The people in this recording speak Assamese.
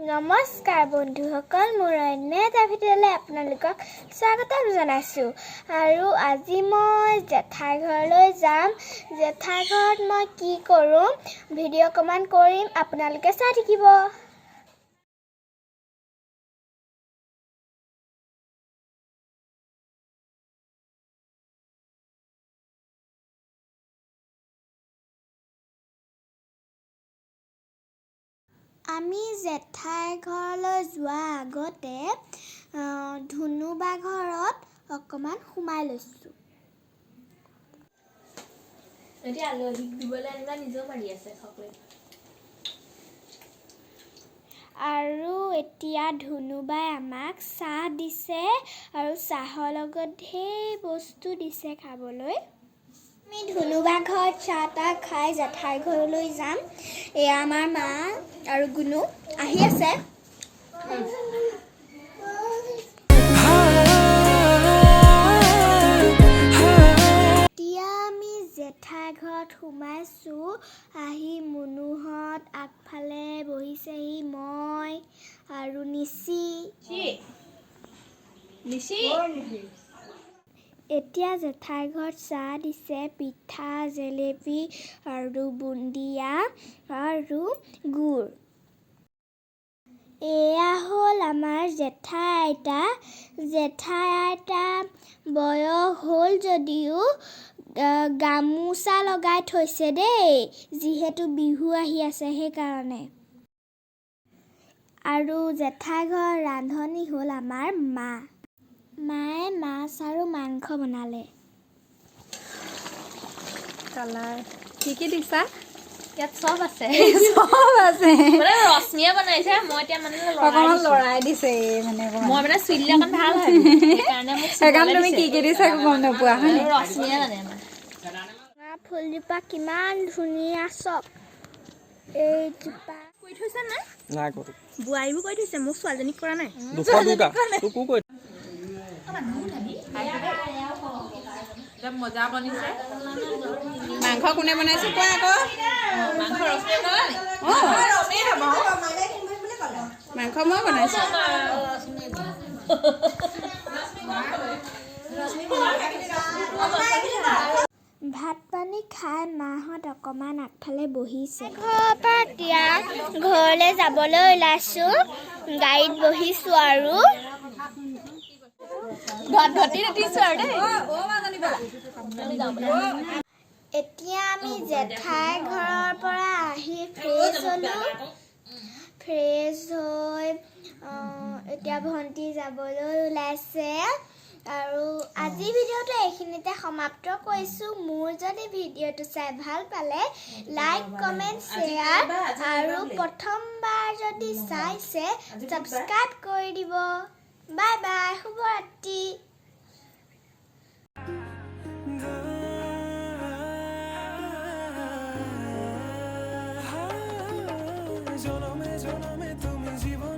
নমস্কাৰ বন্ধুসকল, মোৰ অন্য এটা ভিডিঅ'লৈ আপোনালোকক স্বাগতম জনাইছোঁ। আৰু আজি মই জেঠাই ঘৰলৈ যাম। জেঠাই ঘৰত মই কি কৰোঁ ভিডিঅ' অকণমান কৰিম, আপোনালোকে চাই থাকিব। আমি জেঠাই ঘৰলৈ যোৱাৰ আগতে ধুনুবা ঘৰত অকণমান সোমাই লৈছোঁ। এতিয়া আলহীক দিবলৈ আনিবা নিজেও মাৰি আছে সকলোৱে। আৰু এতিয়া ধুনুবাই আমাক চাহ দিছে আৰু চাহৰ লগত ঢেৰ বস্তু দিছে খাবলৈ। আমি ধুনুবা ঘৰত চাহ তাহ খাই জেঠাই ঘৰলৈ যাম। এয়া আমাৰ মা আৰু গুণু আহি আছে। এতিয়া আমি জেঠাই ঘৰত সোমাইছোঁ। আহি মুনুহঁত আগফালে বহিছেহি, মই আৰু নিচি। এতিয়া জেঠাই ঘৰত চাহ দিছে, পিঠা, জেলেপি আৰু বুন্দিয়া আৰু গুড়। এয়া হ'ল আমাৰ জেঠাই আইতা। জেঠাই আইতা বয়স হ'ল যদিও গামোচা লগাই থৈছে দেই, যিহেতু বিহু আহি আছে সেইকাৰণে। আৰু জেঠাই ঘৰৰ ৰান্ধনি হ'ল আমাৰ মা। মায়ে মাছ আৰু মাংস বনালে। কালাৰ কি দিছা? ইয়াত চব আছে। চব আছে। মানে ৰশ্মিয়ে বনাইছে, মই এতিয়া মানে অকণমান লৰাই দিছে মানে মই মানে চুইলে অকণ ভাল হয় সেইকাৰণে তুমি কি দিছা গম নোপোৱা হয়। ৰশ্মিয়ে জানে আমাৰ ফুলজোপা কিমান ধুনীয়া, চব এইজোপা কৈ থৈছে নাই? নাই ক'ত বোৱাৰীবোৰ কৈ থৈছে, মোক ছোৱালীজনীক কৰা নাই। মজা বনিছে। মাংস কোনে বনাইছে কোৱা আকৌ? মাংস ৰশ্মিয়ে বনালে। মাংস মই বনাইছোঁ। ভাত পানী খাই মাহঁত অকণমান আগফালে বহিছে। ঘৰৰ পৰা এতিয়া ঘৰলৈ যাবলৈ ওলাইছোঁ। গাড়ীত বহিছোঁ আৰু এতিয়া আমি জেঠাই ঘৰৰ পৰা আহি ফ্ৰেছ হ'লোঁ। ফ্ৰেছ হৈ এতিয়া ভণ্টি যাবলৈ ওলাইছে। আৰু আজি ভিডিঅ'টো এইখিনিতে সমাপ্ত কৰিছোঁ। মোৰ যদি ভিডিঅ'টো চাই ভাল পালে লাইক, কমেণ্ট, শ্বেয়াৰ আৰু প্ৰথমবাৰ যদি চাইছে ছাবস্ক্ৰাইব কৰি দিব। বাই বাই, শুভৰাত্ৰি। জনমে জনমে তুমি জীবন